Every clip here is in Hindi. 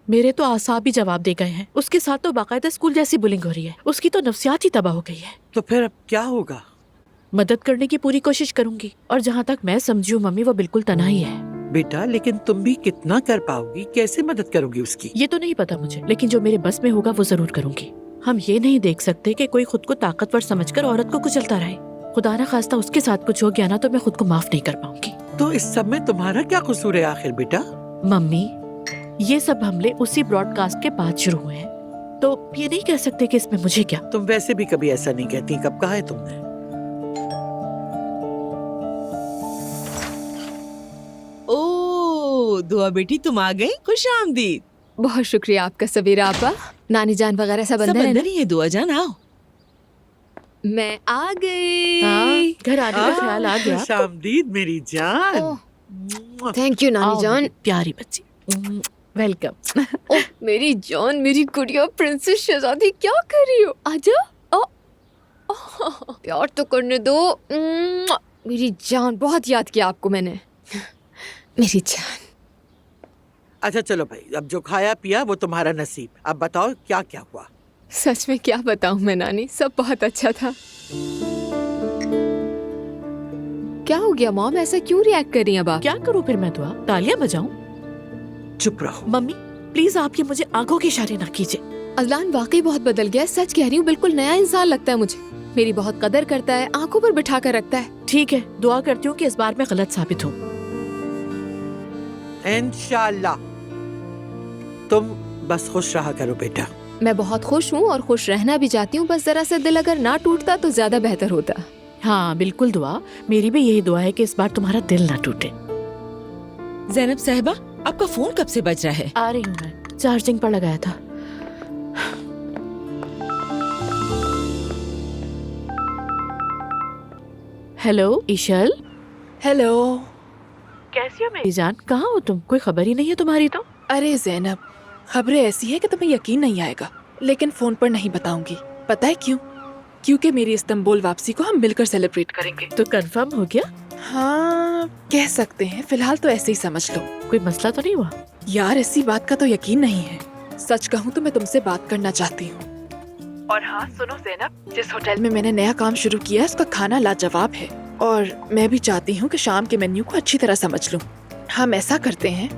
मेरे तो आसाब ही जवाब दे गए हैं। उसके साथ तो बाकायदा स्कूल जैसी बुलिंग हो रही है। उसकी तो नफ्सियात ही तबाह हो गई है। तो फिर अब क्या होगा? मदद करने की पूरी कोशिश करूंगी, और जहाँ तक मैं समझी हूँ मम्मी, वो बिल्कुल तन्हाई है। बेटा, लेकिन तुम भी कितना कर पाओगी? कैसे मदद करोगी उसकी? ये तो नहीं पता मुझे, लेकिन जो मेरे बस में होगा वो जरूर करूंगी। हम ये नहीं देख सकते कि कोई खुद को ताकतवर समझकर औरत को कुचलता रहे। खुदा न खास्ता उसके साथ कुछ हो गया ना, तो मैं खुद को माफ नहीं कर पाऊंगी। तो इस सब में तुम्हारा क्या कसूर है आखिर बेटा? मम्मी, ये सब हमले उसी ब्रॉडकास्ट के बाद शुरू हुए हैं, तो ये नहीं कह सकते कि इसमें मुझे क्या। तुम वैसे भी कभी ऐसा नहीं कहती, कब कहा है तुमने? ओ दुआ बेटी, तुम आ गई, खुश आमदीद। बहुत शुक्रिया आपका सबीरा आपा। नानी जान वगैरह सब सब अंदर है ना? अंदर ही है दुआ जान, आओ। मैं आ गई। हाँ, घर आने का ख्याल आ गया। खुश आमदीद मेरी जान। ओह, थैंक यू नानी आओ जान। मेरी प्यारी बच्ची, वेलकम। ओह मेरी जान, मेरी गुड़िया प्रिंसेस शहजादी, क्या कर रही हो? आजा। प्यार तो करने दो। मेरी जान, बहुत याद किया आपको मैंने। मेरी जान। अच्छा चलो भाई, अब जो खाया पिया वो तुम्हारा नसीब। अब बताओ क्या क्या हुआ? सच में क्या बताऊं मैं नानी, सब बहुत अच्छा था। क्या हो गया मॉम, ऐसा क्यों रिएक्ट कर रही हैं अब आप? क्या करूँ फिर मैं? दुआ तालियां बजाऊं? चुप रहो। मम्मी प्लीज, आप ये मुझे आंखों के इशारे ना कीजिए। अजलान वाकई बहुत बदल गया है, सच कह रही हूँ, बिल्कुल नया इंसान लगता है मुझे। मेरी बहुत कदर करता है, आंखों पर बिठा कर रखता है। ठीक है, दुआ करती हूँ कि इस बार मैं गलत साबित हूँ। इंशाल्लाह। तुम बस खुश रहा करो बेटा। मैं बहुत खुश हूँ और खुश रहना भी चाहती हूँ, बस जरा सा दिल अगर ना टूटता तो ज्यादा बेहतर होता। हाँ बिल्कुल दुआ, मेरी भी यही दुआ है कि इस बार तुम्हारा दिल ना टूटे। जैनब साहिबा, आपका फोन कब से बज रहा है? आ रही हूँ मैं, चार्जिंग पर लगाया था। हेलो ईशल। हेलो। कैसी हो मेरी जान? कहाँ हो तुम? कोई खबर ही नहीं है तुम्हारी तो। अरे जैनब, खबरें ऐसी है कि तुम्हें यकीन नहीं आएगा, लेकिन फोन पर नहीं बताऊंगी। पता है क्यों? क्योंकि मेरी इस्तांबुल वापसी को हम मिलकर सेलिब्रेट करेंगे। तो कंफर्म हो गया? हाँ कह सकते हैं, फिलहाल तो ऐसे ही समझ लो। कोई मसला तो नहीं हुआ? यार ऐसी बात का तो यकीन नहीं है। सच कहूँ तो मैं तुमसे बात करना चाहती हूँ। और हाँ सुनो जैनब, जिस होटल में मैंने नया काम शुरू किया है उसका खाना लाजवाब है, और मैं भी चाहती हूँ कि शाम के मेन्यू को अच्छी तरह समझ लूँ। हम ऐसा करते हैं,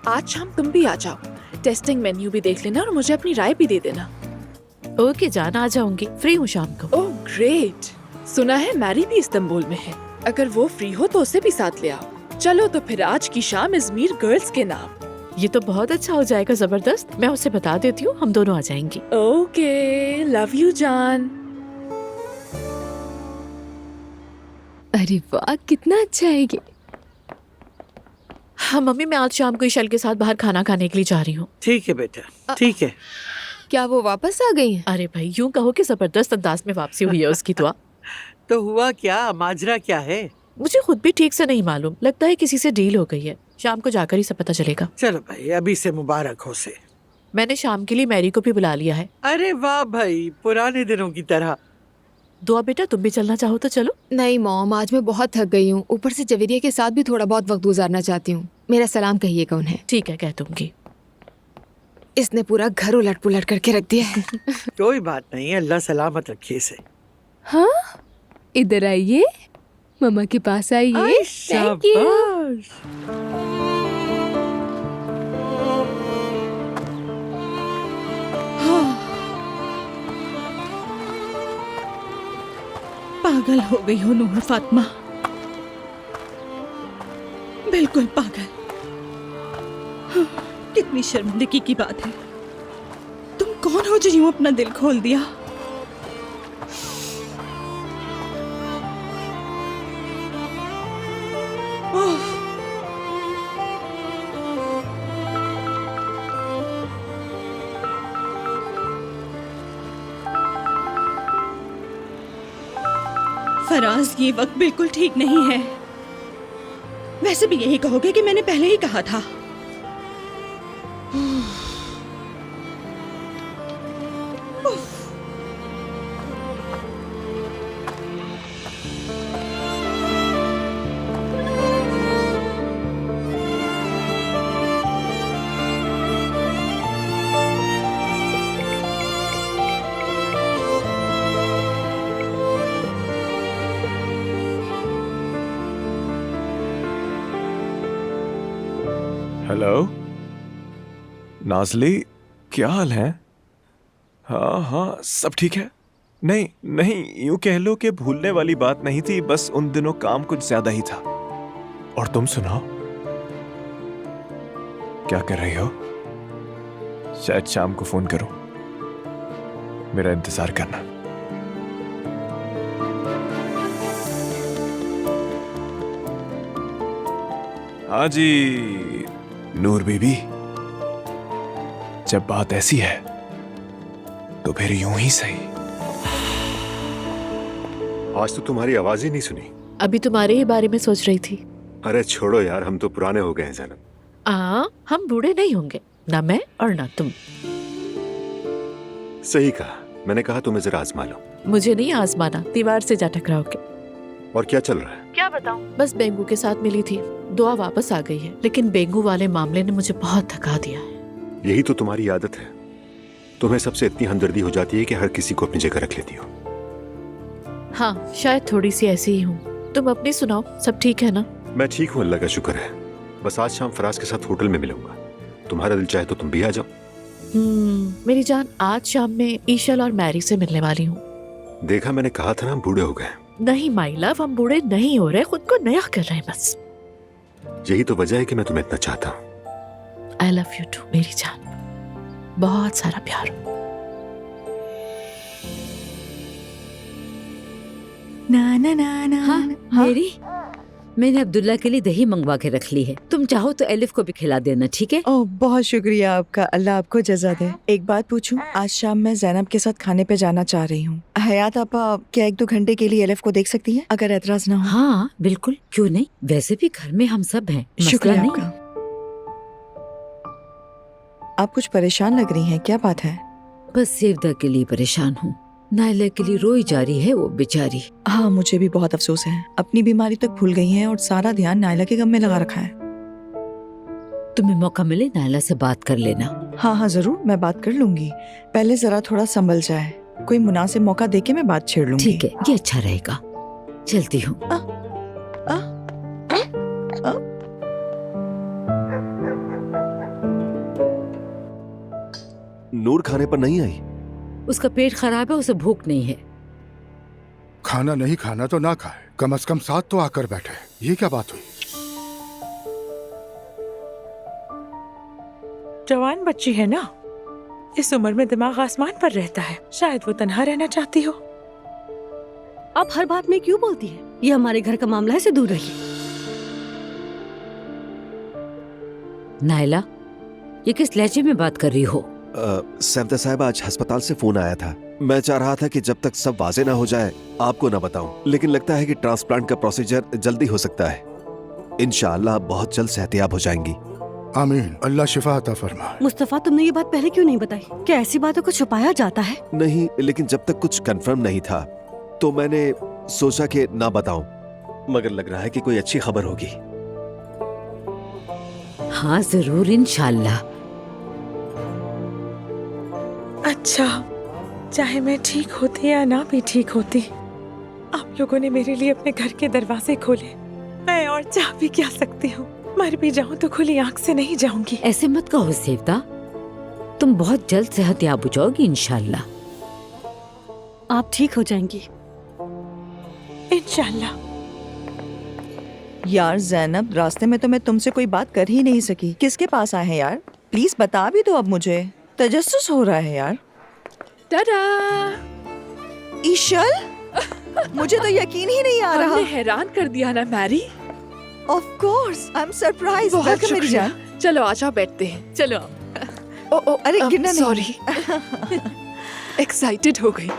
आज शाम तुम भी आ जाओ, टेस्टिंग मेन्यू भी देख लेना और मुझे अपनी राय भी दे देना। ओके जान, आ जाऊंगी, फ्री हूँ शाम को। Oh great. सुना है मैरी भी इस्तांबुल में है, अगर वो फ्री हो तो उसे भी साथ ले आओ। चलो तो फिर आज की शाम इजमीर गर्ल्स के नाम। ये तो बहुत अच्छा हो जाएगा, जबरदस्त। मैं उसे बता देती हूँ, हम दोनों आ जाएंगी। ओके, लव यू जान। अरे वाह, कितना अच्छा है ये। हाँ मम्मी, मैं आज शाम को ईशल के साथ बाहर खाना खाने के लिए जा रही हूँ। ठीक है बेटा, ठीक है। क्या वो वापस आ गई हैं? अरे भाई, यूं कहो कि जबरदस्त अंदाज में वापसी हुई है उसकी। दुआ तो हुआ क्या, माजरा क्या है? मुझे खुद भी ठीक से नहीं मालूम, लगता है किसी से डील हो गई है। शाम को जाकर ही सब पता चलेगा। चलो भाई, अभी से मुबारक हो से। मैंने शाम के लिए मैरी को भी बुला लिया है। अरे वाह भाई, पुराने दिनों की तरह। दुआ बेटा, तुम भी चलना चाहो तो चलो। नहीं मॉम, आज मैं बहुत थक गई हूँ, ऊपर से जवेरिया के साथ भी थोड़ा बहुत वक्त गुजारना चाहती हूँ। मेरा सलाम कहिएगा उन्हें। ठीक है, कह दूंगी। इसने पूरा घर उलट पुलट करके रख दिया है। कोई बात नहीं, अल्लाह सलामत रखे इसे। हाँ, इधर आइए, मम्मा के पास आइए। Thank you. शाबाश। पागल हो गई हो नूर फातिमा, बिल्कुल पागल। हाँ, कितनी शर्मिंदगी की बात है। तुम कौन हो जो यूं अपना दिल खोल दिया? ओह, फराज, ये वक्त बिल्कुल ठीक नहीं है। वैसे भी यही कहोगे कि मैंने पहले ही कहा था। हेलो नाज़ली, क्या हाल है? हाँ हाँ सब ठीक है। नहीं नहीं, यूं कह लो कि भूलने वाली बात नहीं थी, बस उन दिनों काम कुछ ज्यादा ही था। और तुम सुनाओ, क्या कर रही हो? शायद शाम को फोन करूं, मेरा इंतजार करना। हाँ जी नूर बीबी, जब बात ऐसी है तो फिर यूं ही सही। आज तो तुम्हारी आवाज ही नहीं सुनी। अभी तुम्हारे ही बारे में सोच रही थी। अरे छोड़ो यार, हम तो पुराने हो गए हैं ज़ैनब। हम बूढ़े नहीं होंगे, ना मैं और ना तुम। सही कहा, मैंने कहा तुम्हें जरा आजमा लो। मुझे नहीं आजमाना, दीवार से जा टकराओगे। और क्या चल रहा है? क्या बताऊं? बस बेंगू के साथ मिली थी, दुआ वापस आ गई है, लेकिन बेंगू वाले मामले ने मुझे बहुत थका दिया है। यही तो तुम्हारी आदत है, तुम्हें सबसे इतनी हमदर्दी हो जाती है कि हर किसी को अपनी जगह रख लेती हो। हाँ शायद थोड़ी सी ऐसी ही हूँ। तुम अपनी सुनाओ, सब ठीक है ना? मैं ठीक हूँ, अल्लाह का शुक्र है। बस आज शाम फराज के साथ होटल में मिलूंगा, तुम्हारा दिल चाहे तो तुम भी आ जाओ। मेरी जान, आज शाम में ईशल और मैरी से मिलने वाली हूँ। देखा, मैंने कहा था ना हम बूढ़े हो गए। नहीं माई लव, हम बूढ़े नहीं हो रहे, खुद को नया कर रहे हैं बस। यही तो वजह है कि मैं तुम्हें इतना चाहता हूँ। आई लव यू टू मेरी जान, बहुत सारा प्यार। ना ना ना ना। हाँ, मेरी मैंने अब्दुल्ला के लिए दही मंगवा के रख ली है, तुम चाहो तो एलिफ को भी खिला देना, ठीक है? ओह बहुत शुक्रिया आपका, अल्लाह आपको जज़ा दे। एक बात पूछूं, आज शाम मैं ज़ैनब के साथ खाने पे जाना चाह रही हूँ। हयात आपा क्या 1-2 घंटे के लिए एलिफ को देख सकती हैं, अगर एतराज ना हो? हाँ बिल्कुल, क्यों नहीं। वैसे भी घर में हम सब हैं, मसला शुक्रिया नहीं। आपका। आप कुछ परेशान लग रही हैं, क्या बात है? बस सेवदा के लिए परेशान हूँ, नायला के लिए रोई जा रही है वो बेचारी। हाँ मुझे भी बहुत अफसोस है, अपनी बीमारी तक भूल गई हैं और सारा ध्यान नायला के गम में लगा रखा है। तुम्हें मौका मिले नायला से बात कर लेना। हाँ हाँ जरूर, मैं बात कर लूंगी, पहले जरा थोड़ा संभल जाए, कोई मुनासिब मौका देके मैं बात छेड़ लूंगी। ठीक है, ये अच्छा रहेगा। चलती हूँ। नूर खाने पर नहीं आई? उसका पेट खराब है, उसे भूख नहीं है। खाना नहीं खाना तो ना खाए, कम से कम साथ तो आकर बैठे। ये क्या बात हुई? जवान बच्ची है ना, इस उम्र में दिमाग आसमान पर रहता है, शायद वो तन्हा रहना चाहती हो। आप हर बात में क्यों बोलती है? ये हमारे घर का मामला है, इससे दूर रहिए। नायला, ये किस लहजे में बात कर रही हो? सैफदा साहब, आज अस्पताल से फोन आया था। मैं चाह रहा था कि जब तक सब वाजे ना हो जाए आपको ना बताऊं, लेकिन लगता है कि ट्रांसप्लांट का प्रोसीजर जल्दी हो सकता है। इंशाअल्लाह आप बहुत जल्द सेहतियाब हो जाएंगी। आमीन, अल्लाह शिफा अता फरमाए। मुस्तफा, तुमने ये बात पहले क्यों नहीं बताई? क्या ऐसी बातों को छुपाया जाता है? नहीं, लेकिन जब तक कुछ कंफर्म नहीं था तो मैंने सोचा कि ना बताऊं, मगर लग रहा है कि कोई अच्छी खबर होगी। हाँ जरूर, इंशाअल्लाह। अच्छा, चाहे मैं ठीक होती या ना भी ठीक होती, आप लोगों ने मेरे लिए अपने घर के दरवाजे खोले। मैं और चाह भी क्या सकती हूँ, मर भी जाऊँ तो खुली आंख से नहीं जाऊंगी। ऐसे मत कहो सेवदा, तुम बहुत जल्द सेहतियाब हो जाओगी इंशाअल्लाह। आप ठीक हो जाएंगी इंशाअल्लाह। यार ज़ैनब, रास्ते में तो मैं तुमसे कोई बात कर ही नहीं सकी। किसके पास आए हैं यार? प्लीज बता भी दो, अब मुझे तजस्सुस हो रहा है यार। टाटा। ईशल, मुझे तो यकीन ही नहीं आ रहा। हमने हैरान कर दिया ना Mary. Of course, I am surprised. बहुत वेलकम मेरी शुक्रिया। जान। चलो आ जाओ, बैठते हैं। चलो। ओ अरे गिरना नहीं। सॉरी। एक्साइटेड हो गई।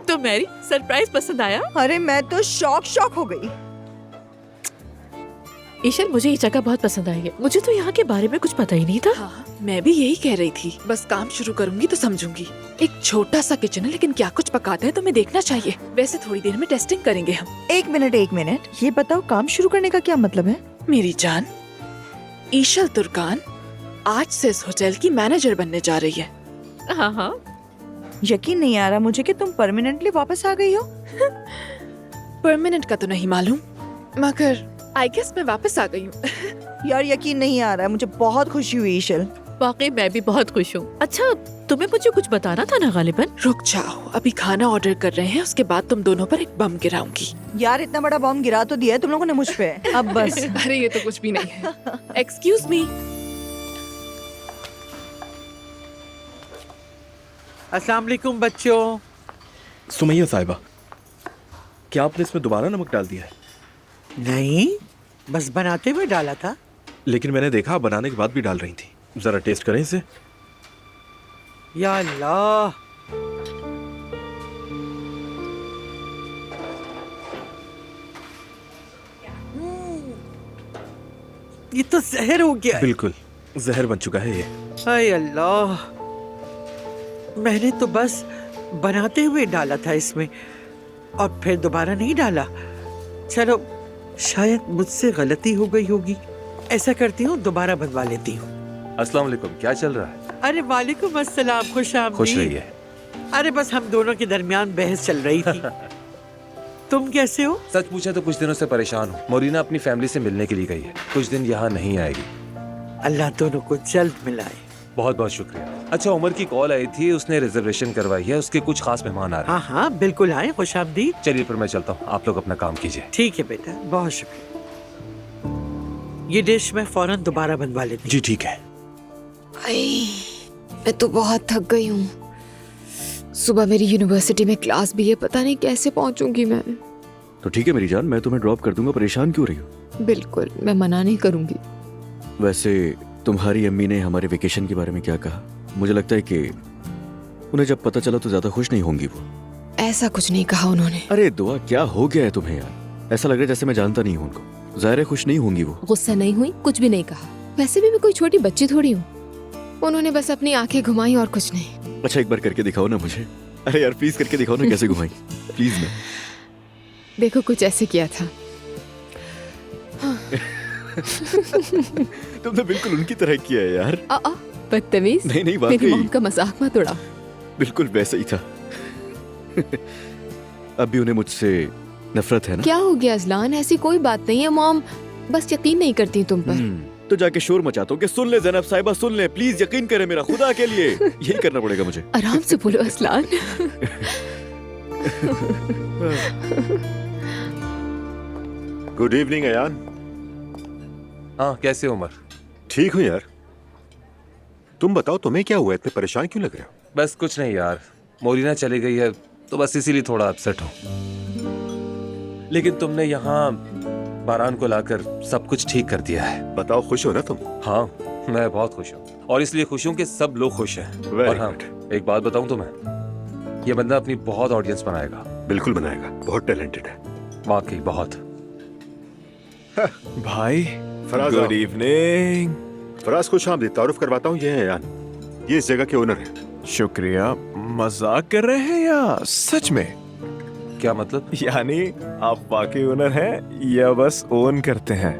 तो मैरी, सरप्राइज पसंद आया? अरे मैं तो शॉक हो गई। ईशल, मुझे ये जगह बहुत पसंद आई है। मुझे तो यहाँ के बारे में कुछ पता ही नहीं था। हाँ, मैं भी यही कह रही थी। बस काम शुरू करूंगी तो समझूंगी। एक छोटा सा किचन है, लेकिन क्या कुछ पकाते हैं तुम्हें देखना चाहिए। वैसे थोड़ी देर में टेस्टिंग करेंगे हम। एक मिनट, ये बताओ काम शुरू करने का क्या मतलब है? मेरी जान, ईशल तुर्कान आज से इस होटल की मैनेजर बनने जा रही है। हाँ। यकीन नहीं आ रहा मुझे कि तुम परमानेंटली वापस आ गई हो। परमानेंट का तो नहीं मालूम, मगर आई गेस मैं वापस आ गई हूँ। यार यकीन नहीं आ रहा है, मुझे बहुत खुशी हुई ईशल। वाकई मैं भी बहुत खुश हूँ। अच्छा, तुम्हें मुझे कुछ बताना था ना गालिबन? रुक जाओ, अभी खाना ऑर्डर कर रहे हैं, उसके बाद तुम दोनों पर एक बम गिराऊंगी। यार इतना बड़ा बॉम्ब गिरा तो दिया है तुम लोगों ने मुझ पे, अब बस। अरे ये तो कुछ भी नहीं है। Excuse me. अस्सलाम वालेकुम बच्चों। सुमैया साहिबा, क्या आपने इसमें दोबारा नमक डाल दिया है? नहीं, बस बनाते हुए डाला था। लेकिन मैंने देखा आप बनाने के बाद भी डाल रही थी। जरा टेस्ट करें इसे। या अल्लाह, ये तो जहर हो गया है। बिल्कुल जहर बन चुका है ये। हाय अल्लाह, मैंने तो बस बनाते हुए डाला था इसमें और फिर दोबारा नहीं डाला। चलो, शायद मुझसे गलती हो गई होगी। ऐसा करती हूँ, दोबारा बनवा लेती हूँ। अस्सलाम वालेकुम, क्या चल रहा है? अरे वालेकुम अस्सलाम, खुश आमदीद। खुश रहिए। अरे बस हम दोनों के दरमियान बहस चल रही थी। तुम कैसे हो? सच पूछा तो कुछ दिनों से परेशान हूँ। मोरीना अपनी फैमिली से मिलने के लिए गई है, कुछ दिन यहाँ नहीं आएगी। अल्लाह दोनों को जल्द मिलाए। बहुत बहुत शुक्रिया। अच्छा, उमर की कॉल आई थी, उसने रिजर्वेशन करवाई है, उसके कुछ खास मेहमान आ रहे हैं। हाँ हाँ बिल्कुल आए, खुश आमदीद। चलिए फिर मैं चलता हूँ, आप लोग अपना काम कीजिए। ठीक है बेटा, बहुत शुक्रिया। ये डिश मैं फौरन दोबारा बनवा लेती हूँ। जी ठीक है। मैं तो बहुत थक गई हूँ। सुबह मेरी यूनिवर्सिटी में क्लास भी है, पता नहीं कैसे पहुँचूंगी मैं। तो ठीक है मेरी जान, मैं तुम्हें ड्रॉप कर दूंगा, परेशान क्यों रही हो? बिल्कुल, मैं मना नहीं करूंगी। वैसे तुम्हारी अम्मी ने हमारे वेकेशन के बारे में क्या कहा? मुझे लगता है कि उन्हें जब पता चला तो ज्यादा खुश नहीं होंगी वो। ऐसा कुछ नहीं कहा उन्होंने। अरे दुआ, क्या हो गया है तुम्हें यार? ऐसा लग रहा है जैसे मैं जानता नहीं हूँ उनको। ज़ाहिर है खुश नहीं होंगी वो। गुस्सा नहीं हुई, कुछ भी नहीं कहा। वैसे भी मैं कोई छोटी बच्ची थोड़ी हूँ। उन्होंने बस अपनी आंखें घुमाई और कुछ नहीं। अच्छा एक बार करके दिखाओ ना मुझे। अरे यार प्लीज करके दिखाओ ना कैसे घुमाई, प्लीज ना। देखो कुछ ऐसे किया था। हाँ। तुमने बिल्कुल उनकी तरह किया है यार। बदतमीज। नहीं नहीं, मेरी मॉम वाकई का मजाक मत उड़ा। बिल्कुल वैसा ही था। अब भी उन्हें मुझसे नफरत है ना? क्या हो गया अजलान? ऐसी कोई बात नहीं है, मॉम बस यकीन नहीं करती तुम पर। तो जाके शोर मचाता हूँ कि सुन ले ज़ैनब साहिबा, सुन ले प्लीज, यकीन करे मेरा, खुदा के लिए। यही करना पड़ेगा मुझे। आराम से बोलो अजलान। Good evening Ayan. हाँ, कैसे हो उमर? ठीक हूँ यार। तुम बताओ तुम्हें क्या हुआ, इतने परेशान क्यों लग रहे हो? बस कुछ नहीं यार, मोरीना चली गई है तो बस इसीलिए थोड़ा अपसेट हूँ। लेकिन तुमने यहाँ बारान को लाकर सब कुछ ठीक कर दिया है। बताओ, खुश हो ना तुम? हाँ, मैं बहुत खुश हूँ और इसलिए खुश हूँ कि सब लोग खुश हैं। Very और हाँ, एक बात बताऊँ तुम्हें, ये बंदा अपनी बहुत ऑडियंस बनाएगा। बिल्कुल बनाएगा, बहुत टैलेंटेड है। वाकई बहुत। भाई फराज, गुड इवनिंग। फराज खुश आमदीद, तारुफ करवाता हूँ, ये है अयान, ये इस जगह के ओनर है। शुक्रिया। मजाक कर रहे हैं या सच में? क्या मतलब? यानी आप वाकई ओनर हैं या बस ओन करते हैं?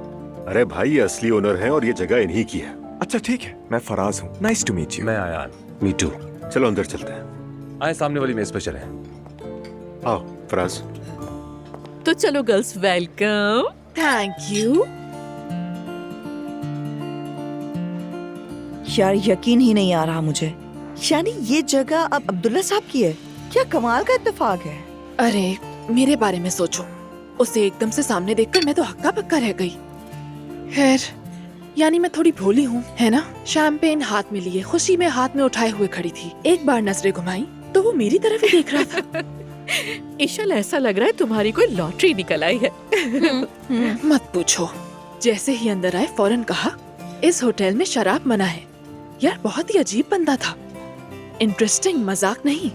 अरे भाई, ये असली ओनर है और ये जगह इन्हीं की है। अच्छा ठीक है, मैं फराज हूँ। Nice to meet you. मैं आयान। मी टू। चलो अंदर चलते हैं। आए सामने वाली मेज पे चलें। आओ फराज। तो चलो गर्ल्स, वेलकम। Thank you. यार यकीन ही नहीं आ रहा मुझे, यानी ये जगह अब अब्दुल्ला साहब की है। क्या कमाल का इत्तेफाक है। अरे मेरे बारे में सोचो, उसे एकदम से सामने देखकर मैं तो हक्का बक्का रह गई। खैर, यानी मैं थोड़ी भोली हूँ, है ना? शैम्पेन हाथ में लिए, खुशी में हाथ में उठाए हुए खड़ी थी। एक बार नजरें घुमाई तो वो मेरी तरफ ही देख रहा था। ईशल, ऐसा लग रहा है तुम्हारी कोई लॉटरी निकल आई है। मत पूछो। जैसे ही अंदर आए फौरन कहा, इस होटल में शराब मना है। यार बहुत ही अजीब बंदा था। इंटरेस्टिंग, मजाक नहीं।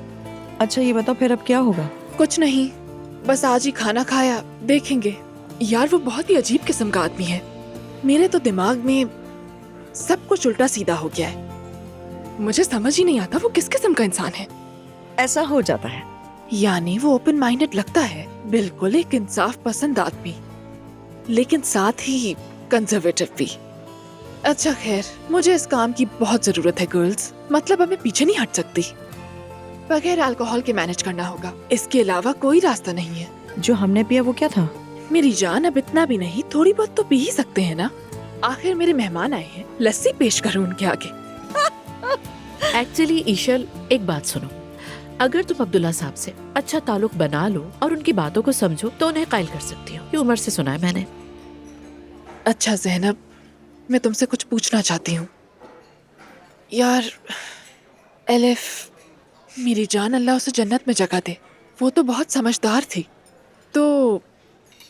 अच्छा ये बताओ फिर अब क्या होगा? कुछ नहीं, बस आज ही खाना खाया, देखेंगे। यार वो बहुत ही अजीब किस्म का आदमी है। मेरे तो दिमाग में सब कुछ उल्टा सीधा हो गया है। मुझे समझ ही नहीं आता वो किस किस्म का इंसान है। ऐसा हो जाता है। यानी वो ओपन माइंडेड लगता है, बिल्कुल एक इंसाफ पसंद आदमी, लेकिन साथ ही कंजर्वेटिव भी। अच्छा खैर, मुझे इस काम की बहुत जरूरत है गर्ल्स, मतलब अब मैं पीछे नहीं हट सकती। बगैर अल्कोहल के मैनेज करना होगा, इसके अलावा कोई रास्ता नहीं है। जो हमने पिया वो क्या था? मेरी जान, अब इतना भी नहीं, थोड़ी बहुत तो पी ही सकते हैं ना। आखिर मेरे मेहमान आए हैं, लस्सी पेश करूं उनके आगे। एक्चुअली ईशल, एक बात सुनो, अगर तुम अब्दुल्ला साहब से अच्छा ताल्लुक बना लो और उनकी बातों को समझो तो उन्हें कायल कर सकती हो। ये उमर से सुना है मैंने। अच्छा ज़ैनब, मैं तुमसे कुछ पूछना चाहती हूँ। यार एलिफ, मेरी जान, अल्लाह उसे जन्नत में जगह दे, वो तो बहुत समझदार थी। तो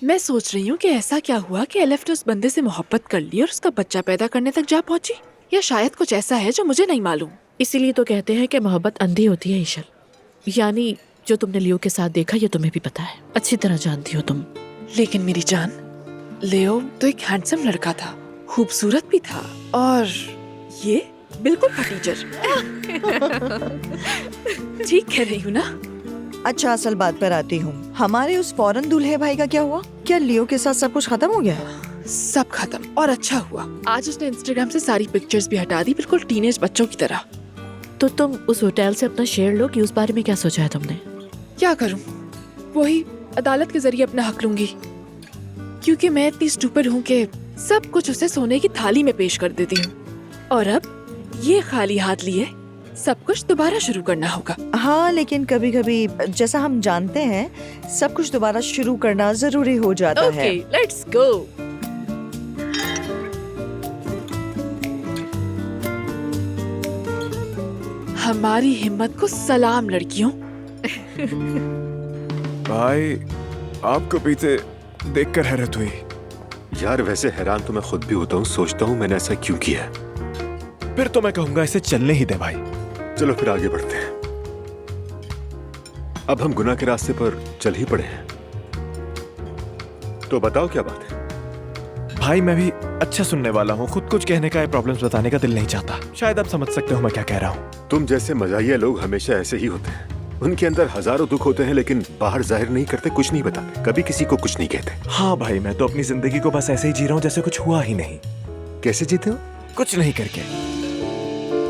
मैं सोच रही हूँ कि ऐसा क्या हुआ कि एलिफ ने उस बंदे से मोहब्बत कर ली और उसका बच्चा पैदा करने तक जा पहुंची, या शायद कुछ ऐसा है जो मुझे नहीं मालूम। इसीलिए तो कहते हैं कि मोहब्बत अंधी होती है ईशल। यानी जो तुमने लियो के साथ देखा ये तुम्हें भी पता है, अच्छी तरह जानती हो तुम। लेकिन मेरी जान, लियो तो एक हैंडसम लड़का था, खूबसूरत भी था, और ये बिल्कुल टीचर। ठीक कह रही हूँ ना? अच्छा, असल बात पर आती हूँ। हमारे उस फौरन दूल्हे भाई का क्या हुआ? क्या लियो के साथ सब कुछ खत्म हो गया? सब खत्म, और अच्छा हुआ। आज उसने इंस्टाग्राम से सारी पिक्चर्स भी हटा दी, बिल्कुल टीनेज बच्चों की तरह। तो तुम उस होटल से अपना शेयर लो कि उस बारे में क्या सोचा है तुमने? क्या करूं? वही अदालत के जरिए अपना हक लूंगी, क्योंकि मैं इतनी स्टूपिड हूँ कि सब कुछ उसे सोने की थाली में पेश कर देती हूँ, और अब ये खाली हाथ लिए सब कुछ दोबारा शुरू करना होगा। हाँ, लेकिन कभी कभी जैसा हम जानते हैं सब कुछ दोबारा शुरू करना जरूरी हो जाता है। Okay, let's go. हमारी हिम्मत को सलाम लड़कियों। भाई, आपको पीते देखकर हैरत हुई। यार वैसे हैरान तो मैं खुद भी होता हूँ, सोचता हूँ मैंने ऐसा क्यों किया। फिर तो मैं कहूंगा इसे चलने ही दे भाई। चलो फिर आगे बढ़ते हैं। अब हम गुनाह के रास्ते पर चल ही पड़े हैं, तो बताओ क्या बात है। भाई मैं भी अच्छा सुनने वाला हूँ, खुद कुछ कहने का या प्रॉब्लम्स बताने का दिल नहीं चाहता। शायद आप समझ सकते हो मैं क्या कह रहा हूँ। तुम जैसे मजाहिया लोग हमेशा ऐसे ही होते हैं। उनके अंदर हजारों दुख होते हैं लेकिन बाहर जाहिर नहीं करते, कुछ नहीं बताते, कभी किसी को कुछ नहीं कहते। हाँ भाई, मैं तो अपनी जिंदगी को बस ऐसे ही जी रहा हूँ जैसे कुछ हुआ ही नहीं। कैसे जीते हो? कुछ नहीं करके।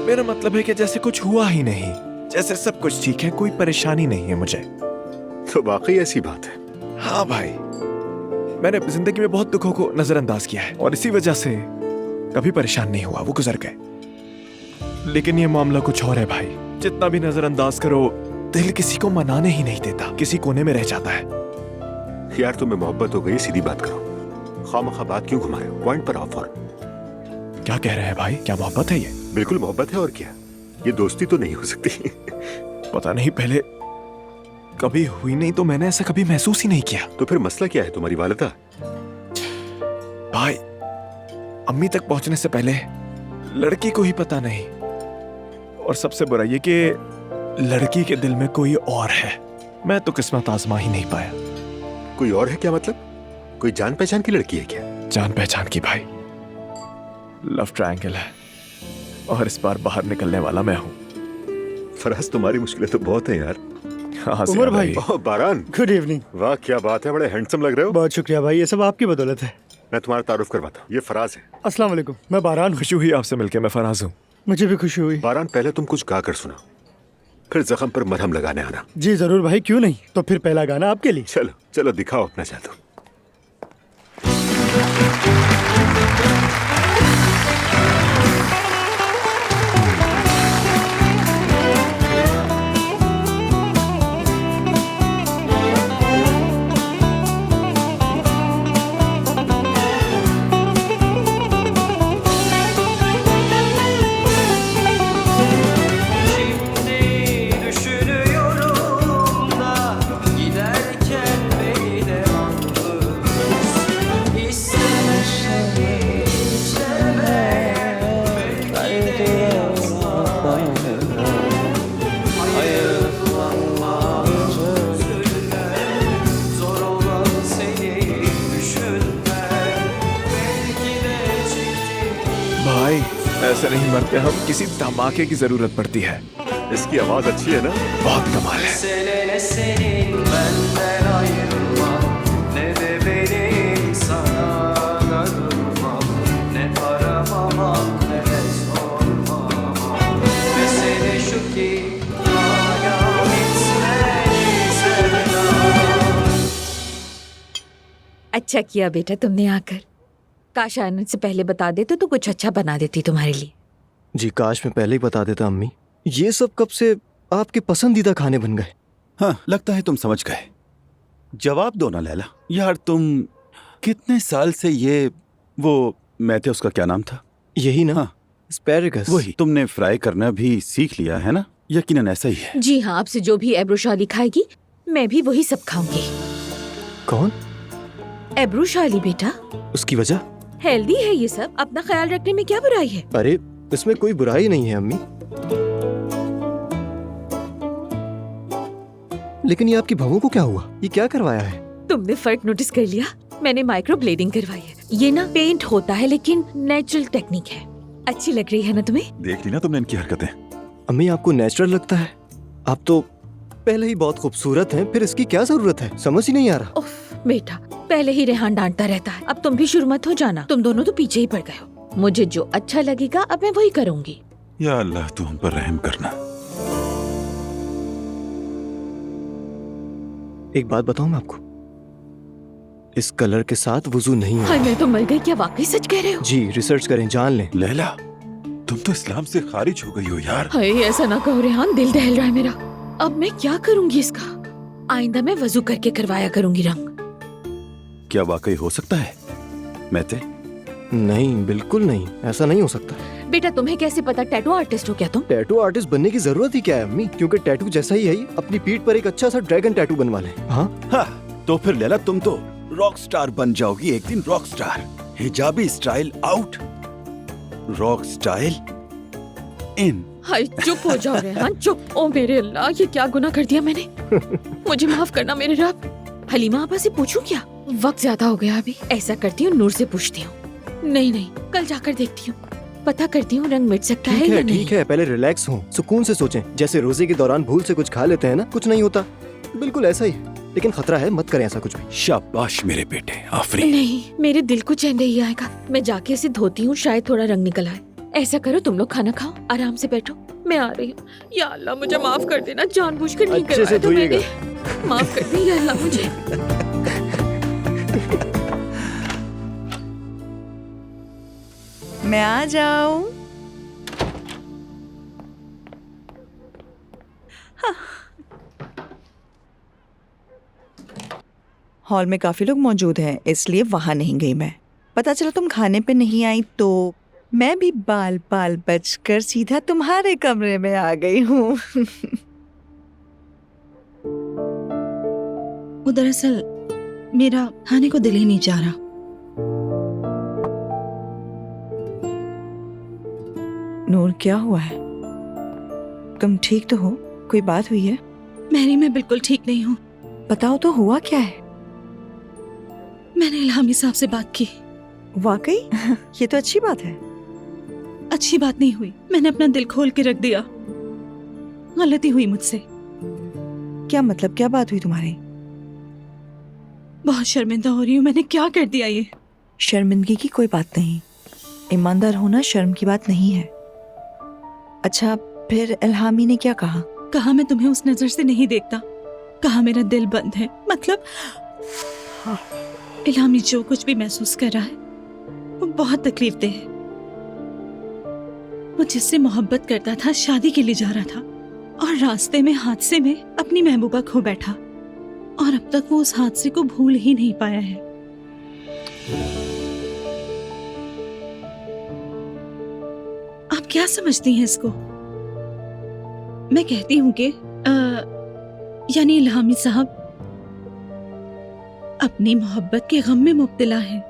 मेरा मतलब है कि जैसे कुछ हुआ ही नहीं, जैसे सब कुछ ठीक है, कोई परेशानी नहीं है मुझे। तो वाकई ऐसी बात है? हाँ भाई, मैंने अपनी जिंदगी में बहुत दुखों को नजरअंदाज किया है और इसी वजह से कभी परेशान नहीं हुआ, वो गुजर गए। लेकिन ये मामला कुछ और है भाई। जितना भी नजरअंदाज करो, दिल किसी को मनाने ही नहीं देता, किसी कोने में रह जाता है। यार तुम्हें मोहब्बत हो गई, सीधी बात करो। खामखा बात क्यों घुमा रहे हो? पॉइंट पर आओ फौरन। क्या कह रहे हैं भाई? क्या मोहब्बत है ये? बिल्कुल मोहब्बत है, और क्या। ये दोस्ती तो नहीं हो सकती। पता नहीं, पहले कभी हुई नहीं तो मैंने ऐसा कभी महसूस ही नहीं किया। तो फिर मसला क्या है? तुम्हारी वालिदा? भाई, अम्मी तक पहुंचने से पहले लड़की को ही पता नहीं, और सबसे बुरा ये कि लड़की के दिल में कोई और है। मैं तो किस्मत आजमा ही नहीं पाया। कोई और है क्या मतलब? कोई जान पहचान की लड़की है क्या? जान पहचान की भाई, लव ट्रायंगल है, और इस बार बाहर निकलने वाला मैं हूँ। फराज, तुम्हारी मुश्किलें तो बहुत हैं यार। हाँ उमर भाई। बारान, गुड इवनिंग। वाह क्या बात है, बड़े हैंडसम लग रहे हो। बहुत शुक्रिया भाई, ये सब आपकी बदौलत है। मैं तुम्हारा तारुफ करवाता हूँ, ये फराज है। अस्सलाम वालेकुम, मैं बारान हूँ। खुशी हुई आपसे मिलके, मैं फराज हूँ। मुझे भी खुशी हुई। बारान, पहले तुम कुछ गा कर सुनाओ, फिर जख्म पर मरहम लगाने आना। जी जरूर भाई, क्यों नहीं। तो फिर पहला गाना आपके लिए। चलो चलो, दिखाओ अपना जादू। ऐसे नहीं मरते हम, किसी धमाके की जरूरत पड़ती है। इसकी आवाज अच्छी है ना? बहुत कमाल है। अच्छा किया बेटा तुमने आकर। काश आने से पहले बता देते तो कुछ अच्छा बना देती तुम्हारे लिए। जी काश मैं पहले ही बता देता अम्मी। ये सब कब से आपके पसंदीदा खाने बन गए? हाँ, लगता है तुम समझ गए। जवाब दो ना लैला। यार तुम कितने साल से ये वो मैं थे उसका क्या नाम था? यही ना? हाँ, एस्पैरागस। वही। तुमने फ्राई करना भी सीख लिया है ना? यकीनन ऐसा ही है। जी हाँ, आपसे जो भी एब्रोशाली खाएगी मैं भी वही सब खाऊंगी। कौन? एब्रोशाली बेटा। उसकी वजह? हेल्दी है ये सब, अपना ख्याल रखने में क्या बुराई है? अरे इसमें कोई बुराई नहीं है अम्मी। लेकिन ये आपकी बहू को क्या हुआ? ये क्या करवाया है? तुमने फर्क नोटिस कर लिया? मैंने माइक्रो ब्लेडिंग करवाई है। ये ना पेंट होता है लेकिन नेचुरल टेक्निक है। अच्छी लग रही है ना तुम्हें? देख ली ना तुमने इनकी हरकतें। अम्मी आपको नेचुरल लगता है? आप तो पहले ही बहुत खूबसूरत हैं, फिर इसकी क्या जरूरत है? समझ ही नहीं आ रहा। उफ बेटा, पहले ही रेहान डांटता रहता है, अब तुम भी शुरू मत हो जाना। तुम दोनों तो पीछे ही पड़ गए हो। मुझे जो अच्छा लगेगा अब मैं वही करूंगी। या अल्लाह तू हम पर रहम करना। एक बात बताऊं मैं आपको, इस कलर के साथ वुजू नहीं हाय है। मैं तो मर गई, क्या वाकई सच कह रहे हो? जी रिसर्च करें, जान लें। लैला तुम तो इस्लाम से खारिज हो गई हो यार। हाय ऐसा ना कहो रेहान, दिल दहल रहा है मेरा। अब मैं क्या करूंगी इसका? आइंदा मैं वजू करके करवाया करूंगी रंग। क्या वाकई हो सकता है? मैते? नहीं, बिल्कुल नहीं, ऐसा नहीं हो सकता। बेटा तुम्हें कैसे पता? टैटू आर्टिस्ट हो क्या तुम? टैटू आर्टिस्ट बनने की जरूरत ही क्या है अम्मी? क्योंकि टैटू जैसा ही है, अपनी पीठ पर एक अच्छा सा ड्रैगन टैटू बनवा लें। हाँ, तो फिर लैला तुम तो रॉक स्टार बन जाओगी एक दिन। Rock star. हिजाबी style out, rock style in. हाय चुप हो जाओ रेहान, चुप। ओ मेरे अल्लाह, ये क्या गुनाह कर दिया मैंने? मुझे माफ करना मेरे रब। हलीमा आपा से पूछूं क्या? वक्त ज्यादा हो गया अभी। ऐसा करती हूँ, नूर से पूछती हूँ। नहीं नहीं, कल जाकर देखती हूँ, पता करती हूँ रंग मिट सकता है या नहीं। ठीक है, पहले रिलैक्स हो, सुकून से सोचें। जैसे रोजे के दौरान भूल से कुछ खा लेते हैं ना, कुछ नहीं होता, बिल्कुल ऐसा ही है। लेकिन खतरा है, मत करें ऐसा कुछ भी। शाबाश मेरे बेटे, आफरीन। नहीं, मेरे दिल को चैन नहीं आएगा। मैं जाके इसे धोती हूँ, शायद थोड़ा रंग निकल आए। ऐसा करो, तुम लोग खाना खाओ, आराम से बैठो, मैं आ रही हूँ। या अल्लाह मुझे माफ कर देना, जानबूझकर नहीं करवाया था मैंने। माफ कर दे या अल्लाह मुझे। मैं आ जाऊं? हॉल में काफी लोग मौजूद हैं, इसलिए वहां नहीं गई मैं। पता चला तुम खाने पे नहीं आई तो मैं भी बाल बाल बचकर सीधा तुम्हारे कमरे में आ गई हूँ। दरअसल मेरा खाने को दिल ही नहीं चाह रहा। नूर क्या हुआ है? तुम ठीक तो हो? कोई बात हुई है? मैरी मैं बिल्कुल ठीक नहीं हूँ। बताओ तो हुआ क्या है? मैंने इल्हामी साहब से बात की। वाकई? ये तो अच्छी बात है। अच्छी बात नहीं हुई, मैंने अपना दिल खोल के रख दिया। गलती हुई मुझसे। क्या मतलब, क्या बात हुई तुम्हारी? बहुत शर्मिंदा हो रही हूँ, मैंने क्या कर दिया ये? शर्मिंदगी की कोई बात नहीं, ईमानदार होना शर्म की बात नहीं है। अच्छा फिर इल्हामी ने क्या कहा? कहा मैं तुम्हें उस नजर से नहीं देखता, कहा मेरा दिल बंद है। मतलब इल्हामी जो कुछ भी महसूस कर रहा है वो बहुत तकलीफदेह है। वो जिससे मोहब्बत करता था, शादी के लिए जा रहा था और रास्ते में हादसे में अपनी महबूबा खो बैठा और अब तक वो उस हादसे को भूल ही नहीं पाया है। आप क्या समझती हैं इसको? मैं कहती हूँ कि यानी इल्हामी साहब अपनी मोहब्बत के गम में मुब्तला हैं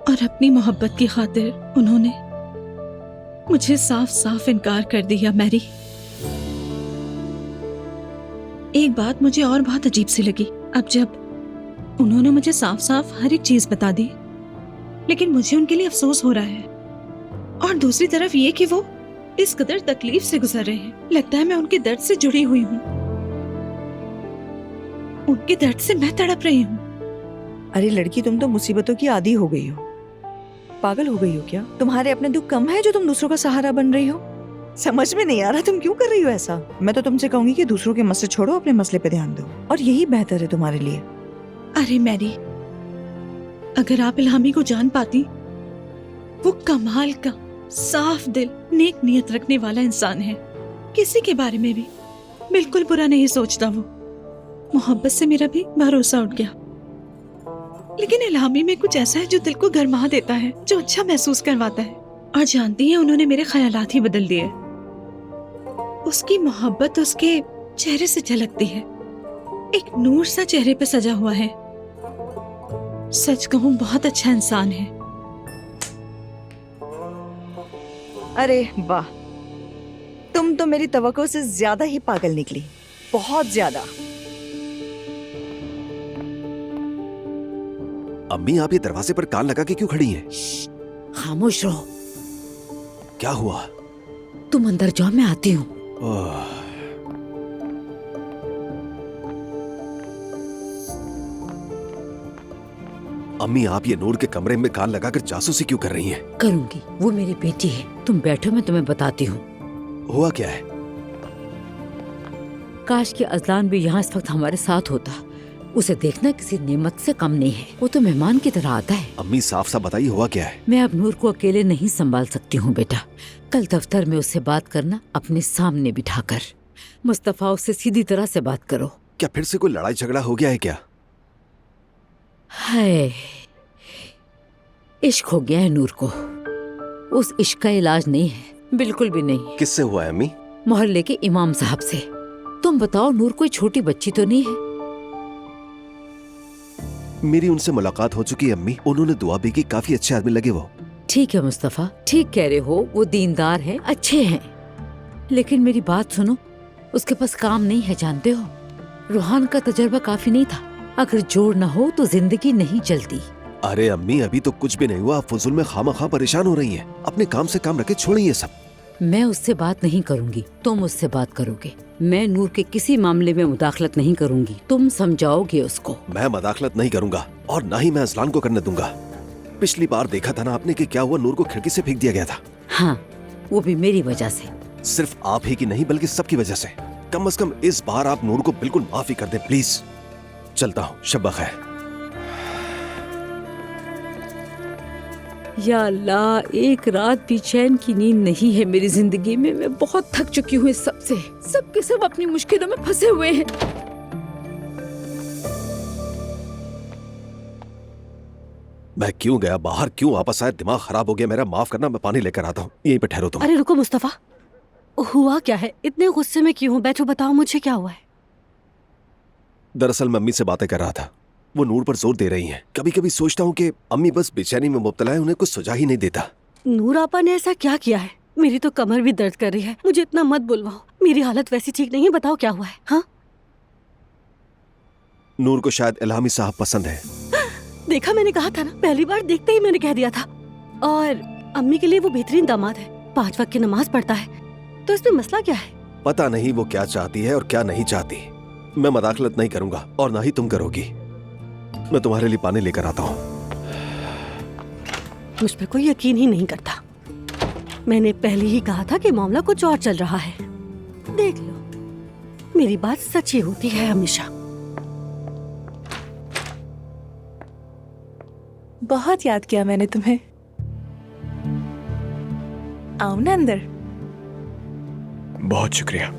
और अपनी मोहब्बत की खातिर उन्होंने मुझे साफ साफ इनकार कर दिया। मैरी, एक बात मुझे और बहुत अजीब सी लगी। अब जब उन्होंने मुझे साफ साफ हर एक चीज बता दी, लेकिन मुझे उनके लिए अफसोस हो रहा है। और दूसरी तरफ ये कि वो इस कदर तकलीफ से गुजर रहे हैं, लगता है मैं उनके दर्द से जुड़ी हुई हूँ, उनके दर्द से मैं तड़प रही हूँ। अरे लड़की, तुम तो मुसीबतों की आदी हो गई हो, पागल हो गई हो क्या? तुम्हारे अपने दुख कम है जो तुम दूसरों का सहारा बन रही हो? समझ में नहीं आ रहा तुम क्यों कर रही हो ऐसा। मैं तो तुमसे कहूंगी कि दूसरों के मसले छोड़ो, अपने मसले पे ध्यान दो, और यही बेहतर है तुम्हारे लिए। अरे मैरी, अगर आप इल्हामी को जान पाती, वो कमाल का साफ दिल, नेक नियत रखने वाला इंसान है। किसी के बारे में भी बिल्कुल बुरा नहीं सोचता वो। मोहब्बत से मेरा भी भरोसा उठ गया। लेकिन इल्हामी में कुछ ऐसा है जो दिल को गरमा देता है, जो अच्छा महसूस करवाता है। और जानती हैं, उन्होंने मेरे ख्यालात ही बदल दिए। उसकी मोहब्बत उसके चेहरे से झलकती है, एक नूर सा चेहरे पे सजा हुआ है। सच कहूं, बहुत अच्छा इंसान है। अरे वाह, तुम तो मेरी तवक्को से ज्यादा ही पागल निकली, बहुत ज्यादा। अम्मी, आप ये दरवाजे पर कान लगा के क्यों खड़ी हैं? खामोश रहो। क्या हुआ? तुम अंदर जाओ, मैं आती हूँ। अम्मी, आप ये नूर के कमरे में कान लगाकर जासूसी क्यों कर रही हैं? करूंगी, वो मेरी बेटी है। तुम बैठो, मैं तुम्हें बताती हूँ। हुआ क्या है? काश कि अजलान भी यहाँ इस वक्त हमारे साथ होता। उसे देखना किसी नेमत से कम नहीं है। वो तो मेहमान की तरह आता है। अम्मी, साफ साफ बताइए, हुआ क्या है? मैं अब नूर को अकेले नहीं संभाल सकती हूँ बेटा। कल दफ्तर में उससे बात करना, अपने सामने बिठाकर। मुस्तफा, उससे सीधी तरह से बात करो। क्या फिर से कोई लड़ाई झगड़ा हो गया है क्या? है, इश्क हो गया है नूर को। उस इश्क का इलाज नहीं है, बिल्कुल भी नहीं। किससे हुआ है अम्मी? मोहल्ले के इमाम साहब से। तुम बताओ, नूर कोई छोटी बच्ची तो नहीं है? मेरी उनसे मुलाकात हो चुकी है अम्मी। उन्होंने दुआ भी की, काफी अच्छे आदमी लगे वो। ठीक है मुस्तफा, ठीक कह रहे हो। वो दीनदार हैं, अच्छे हैं। लेकिन मेरी बात सुनो, उसके पास काम नहीं है, जानते हो। रूहान का तजर्बा काफी नहीं था। अगर जोड़ न हो तो जिंदगी नहीं चलती। अरे अम्मी, अभी तो कुछ भी नहीं हुआ। आप फजूल में खामखा परेशान हो रही हैं। अपने काम से काम रखे, छोड़िए ये सब। मैं उससे बात नहीं करूंगी, तुम उससे बात करोगे। मैं नूर के किसी मामले में मुदाखलत नहीं करूंगी, तुम समझाओगे उसको। मैं मुदाखलत नहीं करूंगा और ना ही मैं असलान को करने दूंगा। पिछली बार देखा था ना आपने कि क्या हुआ, नूर को खिड़की से फेंक दिया गया था। हाँ, वो भी मेरी वजह से। सिर्फ आप ही की नहीं बल्कि सबकी वजह से। कम से कम इस बार आप नूर को बिल्कुल माफी कर दें प्लीज। चलता हूँ, शब्बा खैर। या अल्लाह, एक रात भी चैन की नींद नहीं है मेरी जिंदगी में। मैं बहुत थक चुकी हूँ इस सबसे। सब के सब अपनी मुश्किलों में फंसे हुए हैं। मैं क्यों गया बाहर, क्यों वापस आया? दिमाग खराब हो गया मेरा। माफ करना, मैं पानी लेकर आता हूँ। यहीं पे ठहरो तुम। अरे रुको मुस्तफा, हुआ क्या है? इतने गुस्से में क्यों हो? बैठो, बताओ मुझे क्या हुआ है। दरअसल मैं अम्मी से बातें कर रहा था। वो नूर पर जोर दे रही हैं। कभी कभी सोचता हूँ कि अम्मी बस बेचैनी में मुब्तला है, उन्हें कुछ सुझा ही नहीं देता। नूर आपा ने ऐसा क्या किया है? मेरी तो कमर भी दर्द कर रही है। मुझे इतना मत बुलवाओ, मेरी हालत वैसी ठीक नहीं है। बताओ क्या हुआ है? हाँ, नूर को शायद इल्हामी साहब पसंद है। देखा, मैंने कहा था ना, पहली बार देखते ही मैंने कह दिया था। और अम्मी के लिए वो बेहतरीन दामाद है, 5 वक्त की नमाज पढ़ता है। तो इसमें मसला क्या है? पता नहीं वो क्या चाहती है और क्या नहीं चाहती। मैं मुदाखलत नहीं करूंगा और ना ही तुम करोगी। मैं तुम्हारे लिए पानी लेकर आता हूँ। मुझ पर कोई यकीन ही नहीं करता। मैंने पहले ही कहा था कि मामला कुछ और चल रहा है। देख लो, मेरी बात सच्ची होती है हमेशा। बहुत याद किया मैंने तुम्हें। आओ ना अंदर। बहुत शुक्रिया।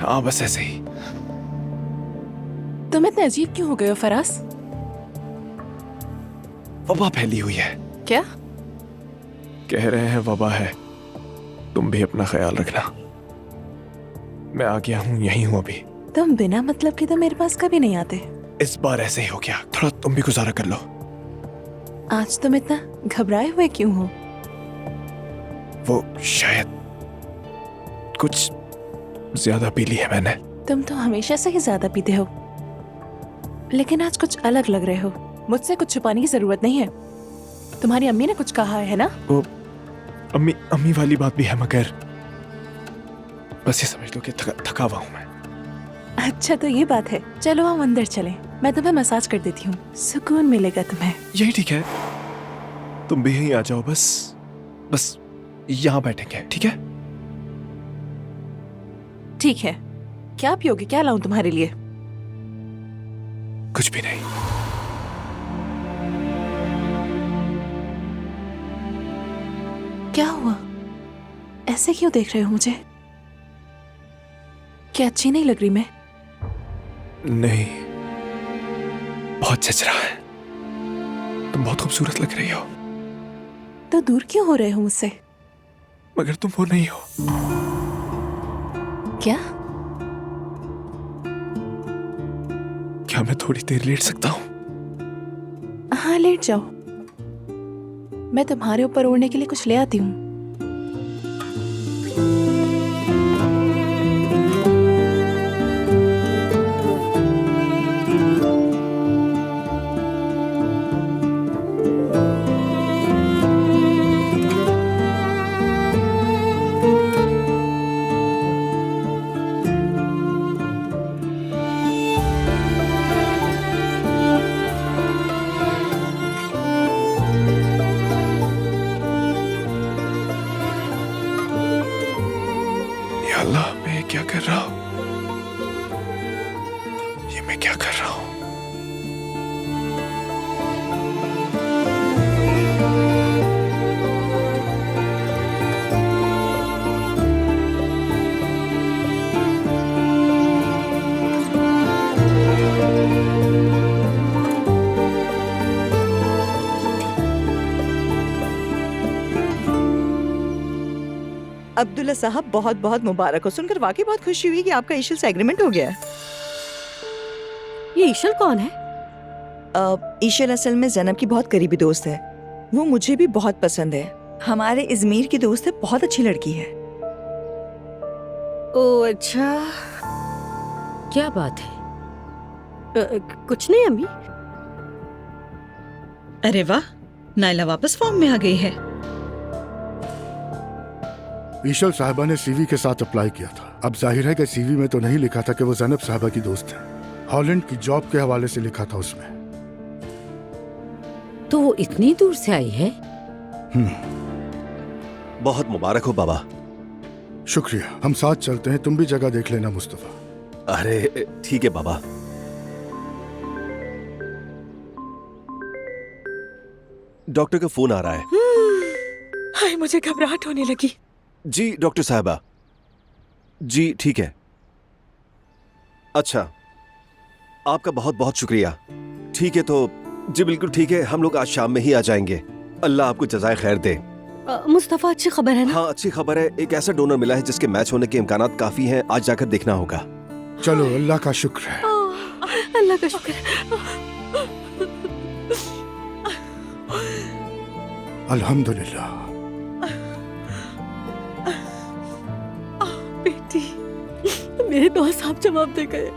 हाँ, बस ऐसे ही। तुम इतने अजीब क्यों हो गए हो फराज? वबा फैली हुई है। क्या कह रहे हैं? वबा है। तुम भी अपना ख्याल रखना। मैं आ गया हूँ, यही हूँ अभी। तुम बिना मतलब के तो मेरे पास कभी नहीं आते। इस बार ऐसे ही हो गया। थोड़ा तुम भी गुजारा कर लो। आज तुम इतना घबराए हुए क्यों हो? वो शायद कुछ ज्यादा पी ली है मैंने। तुम तो हमेशा से ही ज्यादा पीते हो, लेकिन आज कुछ अलग लग रहे हो। मुझसे कुछ छुपाने की जरूरत नहीं है। तुम्हारी अम्मी ने कुछ कहा है ना? वो अम्मी वाली बात भी है, मगर बस ये समझ लो कि थका हुआ हूं मैं। अच्छा, तो ये बात है। चलो हम अंदर चलें, मैं तुम्हें मसाज कर देती हूँ, सुकून मिलेगा तुम्हें। यही ठीक है, तुम भी यहीं आ जाओ। बस यहाँ बैठेंगे, ठीक है? ठीक है, क्या पियोगे? क्या लाऊं तुम्हारे लिए? कुछ भी नहीं। क्या हुआ? ऐसे क्यों देख रहे हो मुझे? क्या अच्छी नहीं लग रही मैं? नहीं, बहुत जच रहा है। तुम बहुत खूबसूरत लग रही हो। तो दूर क्यों हो रहे हो मुझसे? मगर तुम वो नहीं हो। क्या? क्या मैं थोड़ी देर लेट सकता हूँ? हाँ, लेट जाओ। मैं तुम्हारे ऊपर ओढ़ने के लिए कुछ ले आती हूँ। अल्लाह, मैं क्या कर रहा हूँ? ये मैं क्या कर रहा हूँ? अब्दुल्ला साहब, बहुत बहुत मुबारक हो। सुनकर वाकई बहुत खुशी हुई कि आपका ईशल से एग्रीमेंट हो गया है। ये ईशल कौन है? ईशल असल में जैनब की बहुत करीबी दोस्त है। वो मुझे भी बहुत पसंद है। हमारे इजमीर की दोस्त है, बहुत अच्छी लड़की है। ओह अच्छा, क्या बात है? कुछ नहीं अम्मी। अरे वाह, नायला वापस फॉर्म में आ गई है। ईशल साहिबा ने सीवी के साथ अप्लाई किया था। अब जाहिर है कि सीवी में तो नहीं लिखा था कि वो जैनब साहिबा की दोस्त है। हॉलैंड की जॉब के हवाले से लिखा था उसमें। तो वो इतनी दूर से आई है? बहुत मुबारक हो बाबा। शुक्रिया। हम साथ चलते हैं, तुम भी जगह देख लेना मुस्तफा। अरे ठीक है बाबा। डॉक्टर का फोन आ रहा है। हाय, मुझे घबराहट होने लगी। जी डॉक्टर साहबा। जी ठीक है। अच्छा, आपका बहुत बहुत शुक्रिया। ठीक है तो जी बिल्कुल ठीक है, हम लोग आज शाम में ही आ जाएंगे। अल्लाह आपको जज़ाए खैर दे। मुस्तफा, अच्छी खबर है ना? हाँ अच्छी खबर है। एक ऐसा डोनर मिला है जिसके मैच होने के इम्कानात काफी हैं। आज जाकर देखना होगा। चलो, अल्लाह का शुक्र है। अल्लाह का शुक्र है। अल्हम्दुलिल्लाह। बेटी, मेरे दो साहब जवाब दे गए।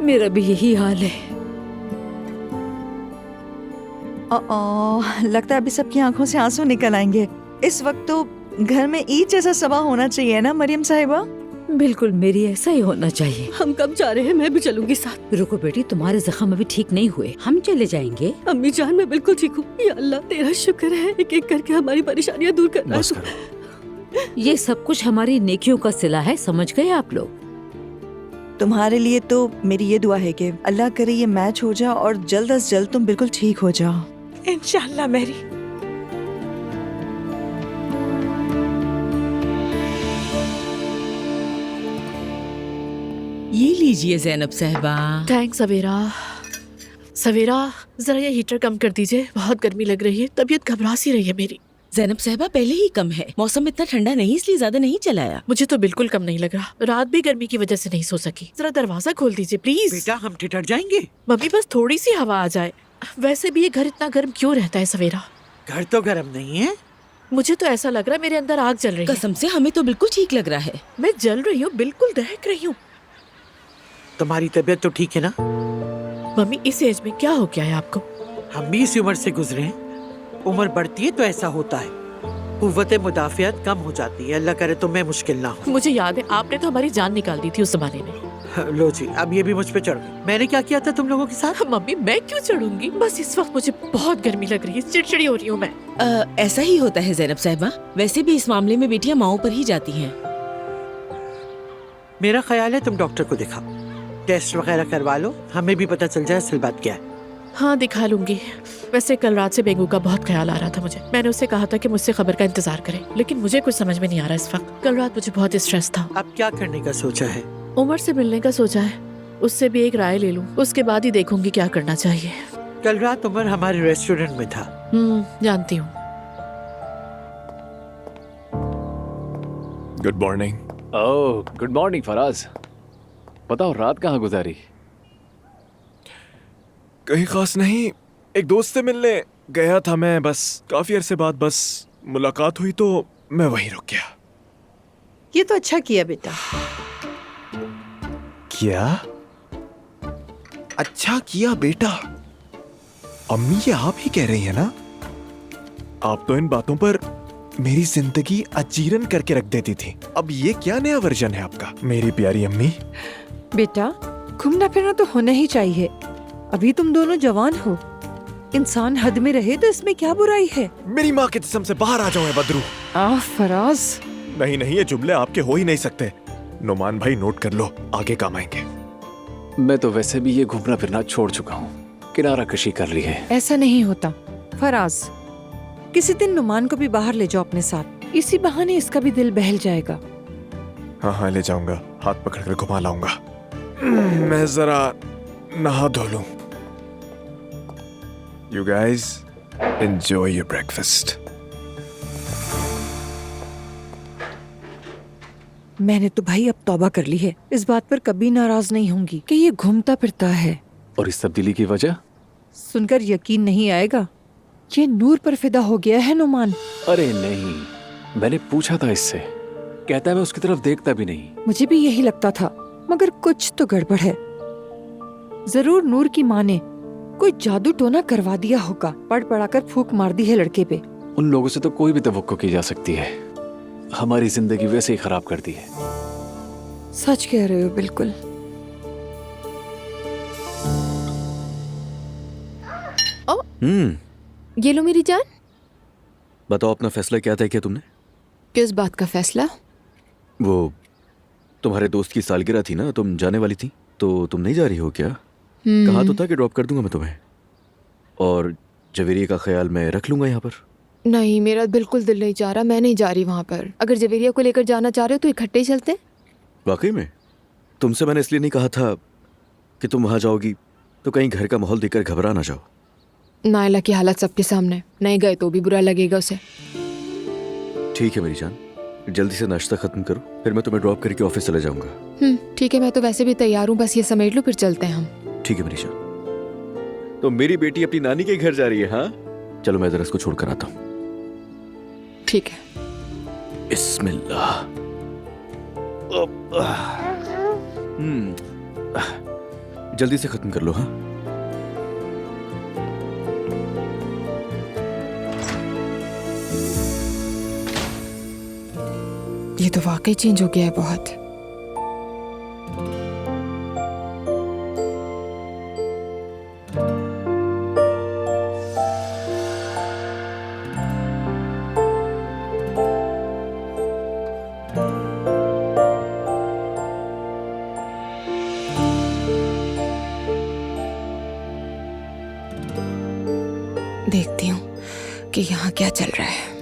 मेरा भी यही हाल है। लगता है अभी सबकी आंखों से आंसू निकल आएंगे। इस वक्त तो घर में ईद जैसा सभा होना चाहिए ना मरियम साहिबा? बिल्कुल, मेरी ऐसा ही होना चाहिए। हम कब जा रहे हैं? मैं भी चलूंगी साथ। रुको बेटी, तुम्हारे जख्म अभी ठीक नहीं हुए, हम चले जाएंगे। अम्मी जान, मैं बिल्कुल ठीक हूँ। या अल्लाह, तेरा शुक्र है, एक एक करके हमारी परेशानियाँ दूर करना है। ये सब कुछ हमारी नेकियों का सिला है, समझ गए आप लोग? तुम्हारे लिए तो मेरी ये दुआ है कि अल्लाह करे ये मैच हो जाए और जल्द अज जल्द तुम बिल्कुल ठीक हो जाओ। इंशाल्लाह मैरी। ये लीजिए जैनब साहिबा। थैंक्स सवेरा। सवेरा, जरा ये हीटर कम कर दीजिए, बहुत गर्मी लग रही है, तबीयत घबरा सी रही है मेरी। जैनब साहिबा, पहले ही कम है, मौसम इतना ठंडा नहीं इसलिए ज्यादा नहीं चलाया। मुझे तो बिल्कुल कम नहीं लग रहा, रात भी गर्मी की वजह से नहीं सो सकी। जरा दरवाजा खोल दीजिए प्लीज। बेटा, हम ठिठर जाएंगे। मम्मी, बस थोड़ी सी हवा आ जाए। वैसे भी ये घर इतना गर्म क्यों रहता है सवेरा? घर तो गर्म नहीं है। मुझे तो ऐसा लग रहा है मेरे अंदर आग जल रही है। कसम से हमें तो बिल्कुल ठीक लग रहा है। मैं जल रही हूँ, बिल्कुल दहक रही हूँ। तुम्हारी तबीयत तो ठीक है ना? मम्मी, इस एज में क्या हो गया है आपको? हम भी इस उम्र से गुजरे हैं। उम्र बढ़ती है तो ऐसा होता है, कुव्वत मुदाफियत कम हो जाती है। अल्लाह करे तो मैं मुश्किल ना हो। मुझे याद है आपने तो हमारी जान निकाल दी थी उस जमाने में। लो जी, अब ये भी मुझ पे चढ़ गई। मैंने क्या किया था तुम लोगों के साथ? मम्मी मैं क्यों चढ़ूंगी? बस इस वक्त मुझे बहुत गर्मी लग रही है, चिड़चिड़ी हो रही हूँ मैं। ऐसा ही होता है जैनब साहिबा। वैसे भी इस मामले में बेटियां माओ पर ही जाती हैं। मेरा ख्याल है तुम डॉक्टर को दिखाओ, टेस्ट वगैरह करवा लो, हमें भी पता चल जाए असल बात क्या है। हाँ दिखा लूंगी। वैसे कल रात से बेगू का बहुत ख्याल आ रहा था मुझे। मैंने उससे कहा था कि मुझसे खबर का इंतजार करे, लेकिन मुझे कुछ समझ में नहीं आ रहा इस वक्त। कल रात मुझे बहुत स्ट्रेस था। अब क्या करने का सोचा है? उमर से मिलने का सोचा है, उससे भी एक राय ले लूं, उसके बाद ही देखूंगी क्या करना चाहिए। कल रात उमर हमारे रेस्टोरेंट में था। जानती हूँ। Good morning. Oh good morning Faraz. बताओ रात कहाँ गुजारी? कहीं खास नहीं, एक दोस्त से मिलने गया था मैं। बस काफी अरसे बाद बस मुलाकात हुई तो मैं वहीं रुक गया। ये तो अच्छा किया बेटा। क्या अच्छा किया बेटा? अम्मी ये आप ही कह रही है ना? आप तो इन बातों पर मेरी जिंदगी अजीरन करके रख देती थी। अब ये क्या नया वर्जन है आपका? मेरी प्यारी अम्मी। बेटा घूमना फिरना तो होना ही चाहिए, अभी तुम दोनों जवान हो। इंसान हद में रहे तो इसमें क्या बुराई है? मेरी माँ की कसम से बाहर आ जाओ बदरू। फराज नहीं नहीं, ये जुमले आपके हो ही नहीं सकते। नुमान भाई नोट कर लो, आगे काम आएंगे। मैं तो वैसे भी ये घूमना फिरना छोड़ चुका हूँ, किनारा कशी कर ली है। ऐसा नहीं होता फराज, किसी दिन नुमान को भी बाहर ले जाओ अपने साथ, इसी बहाने इसका भी दिल बहल जाएगा। हाँ हाँ ले जाऊंगा, हाथ पकड़कर घुमा लाऊंगा। मैं जरा नहा धो लूं। You guys enjoy your breakfast. मैंने तो भाई अब तौबा कर ली है, इस बात पर कभी नाराज नहीं होंगी कि ये घूमता फिरता है। और इस तब्दीली की वजह? सुनकर यकीन नहीं आएगा, ये नूर पर फिदा हो गया है नुमान। अरे नहीं, मैंने पूछा था इससे, कहता है मैं उसकी तरफ देखता भी नहीं। मुझे भी यही लगता था, मगर कुछ तो गड़बड़ है। जरूर नूर की माँ ने कोई जादू टोना करवा दिया होगा, पढ़ पढ़ाकर फूंक मार दी है लड़के पे। उन लोगों से तो कोई भी तवक्को की जा सकती है, हमारी जिंदगी वैसे ही खराब कर दी है। सच कह रहे हो बिल्कुल। ये लो मेरी जान। बताओ अपना फैसला क्या तय किया तुमने? किस बात का फैसला? वो तुम्हारे दोस्त की सालगिरह थी ना, तुम जाने वाली थी, तो तुम नहीं जा रही हो क्या? कहा तो था कि ड्रॉप कर दूंगा मैं तुम्हें, और जवेरिया का ख्याल मैं रख लूंगा यहाँ पर। नहीं, मेरा बिल्कुल दिल नहीं चाह रहा, मैं नहीं जा रही वहाँ पर। अगर जवेरिया को लेकर जाना चाह रहे हो तो इकट्ठे ही चलते हैं। वाकई में? तुमसे मैंने इसलिए नहीं कहा था कि तुम वहाँ जाओगी तो कहीं घर का माहौल देखकर घबरा ना जाओ। नायला की हालत सबके सामने, नहीं गए तो भी बुरा लगेगा उसे। ठीक है मेरी जान, जल्दी से नाश्ता खत्म करो, फिर मैं तुम्हें ड्रॉप करके ऑफिस चले जाऊंगा। ठीक है, मैं तो वैसे भी तैयार हूँ, बस ये समेट लो फिर चलते हैं हम। ठीक है मेरी जान। तो मेरी बेटी अपनी नानी के घर जा रही है? हाँ चलो मैं जरा इसको छोड़कर आता हूँ। ठीक है। बिस्मिल्लाह। जल्दी से खत्म कर लो। हाँ ये तो वाकई चेंज हो गया है बहुत। देखती हूँ कि यहाँ क्या चल रहा है।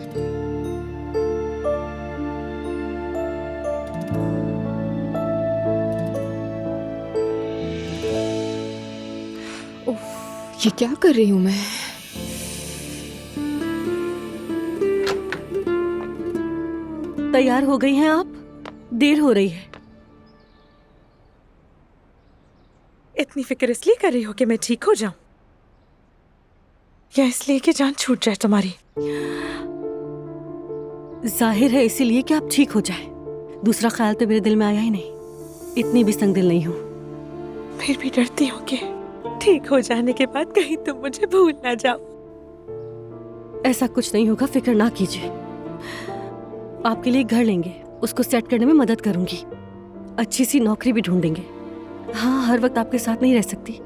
ये क्या कर रही हूँ मैं? तैयार हो गई हैं आप? देर हो रही है। इतनी फिक्र इसलिए कर रही हो कि मैं ठीक हो जाऊं, या इसलिए कि जान छूट जाए तुम्हारी? जाहिर है इसीलिए कि आप ठीक हो जाए। दूसरा ख्याल तो मेरे दिल में आया ही नहीं। इतनी भी संगदिल नहीं हूँ। फिर भी डरती हूँ कि ठीक हो जाने के बाद कहीं तुम मुझे भूल ना जाओ। ऐसा कुछ नहीं होगा, फिक्र ना कीजिए। आपके लिए घर लेंगे, उसको सेट करने में मदद करूंगी, अच्छी सी नौकरी भी ढूंढेंगे, हाँ, हर वक्त आपके साथ नहीं रह सकती,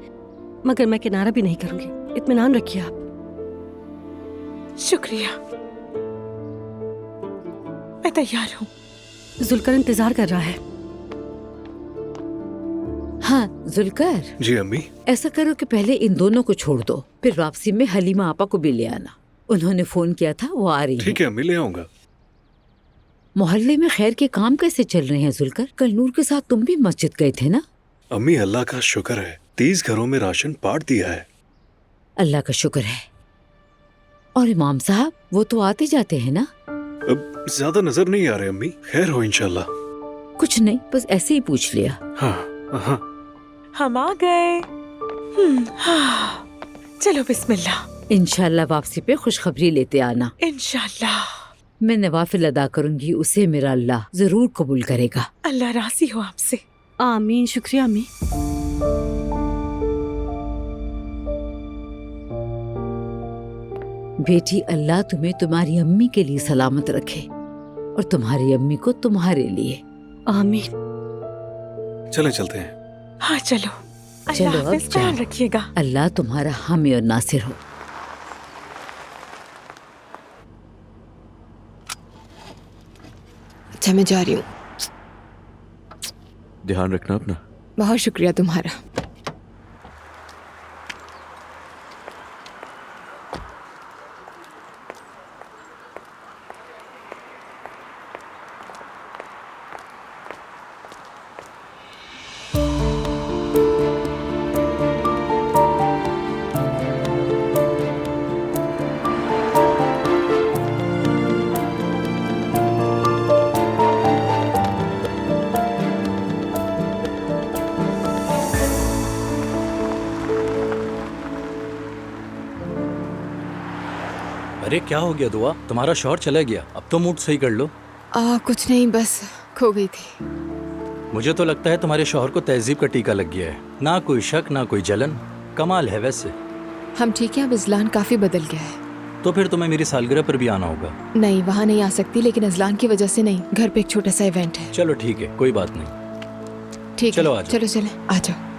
मगर मैं किनारा भी नहीं करूंगी। इत्मीनान रखिए आप। शुक्रिया, मैं तैयार हूँ। जुलकर इंतजार कर रहा है। हाँ जुलकर। जी अम्मी। ऐसा करो कि पहले इन दोनों को छोड़ दो, फिर वापसी में हलीमा आपा को भी ले आना। उन्होंने फोन किया था, वो आ रही है। ठीक है अम्मी, ले आऊंगा। मोहल्ले में खैर के काम कैसे चल रहे हैं जुलकर? कल नूर के साथ तुम भी मस्जिद गए थे ना? अम्मी अल्लाह का शुक्र है, 30 घरों में राशन बांट दिया है। अल्लाह का शुक्र है। और इमाम साहब वो तो आते जाते हैं ना? अब ज्यादा नजर नहीं आ रहे अम्मी, खैर हो इंशाल्लाह। कुछ नहीं, बस ऐसे ही पूछ लिया। हाँ हाँ। हम आ गए। हाँ। चलो बिस्मिल्लाह। इंशाल्लाह वापसी पे खुशखबरी लेते आना। इंशाल्लाह। मैं नवाफिल अदा करूंगी, उसे मेरा अल्लाह जरूर कबूल करेगा। अल्लाह राजी हो आपसे। आमीन। शुक्रिया अम्मी। बेटी, अल्लाह तुम्हें तुम्हारी अम्मी के लिए सलामत रखे और तुम्हारी अम्मी को तुम्हारे लिए। आमीन। चले चलते हैं। हाँ चलो। चलो अल्लाह अब हाफिज़, ख्याल रखिएगा। अल्लाह तुम्हारा हामी और नासिर हो। अच्छा मैं जा रही हूँ। ध्यान रखना अपना। बहुत शुक्रिया तुम्हारा। अरे क्या हो गया दुआ, तुम्हारा शौहर चला गया, अब तो मूड सही कर लो। कुछ नहीं, बस खो गई थी। मुझे तो लगता है तुम्हारे शौहर को तहजीब का टीका लग गया है, ना कोई शक ना कोई जलन। कमाल है वैसे। हम ठीक है, अब इजलान काफी बदल गया है। तो फिर तुम्हें मेरी सालगिरह पर भी आना होगा। नहीं, वहाँ नहीं आ सकती, लेकिन इजलान की वजह से नहीं, घर पे एक छोटा सा इवेंट है। चलो ठीक है, कोई बात नहीं। ठीक चलो है, आ जाओ। चलो चले, आ जाओ।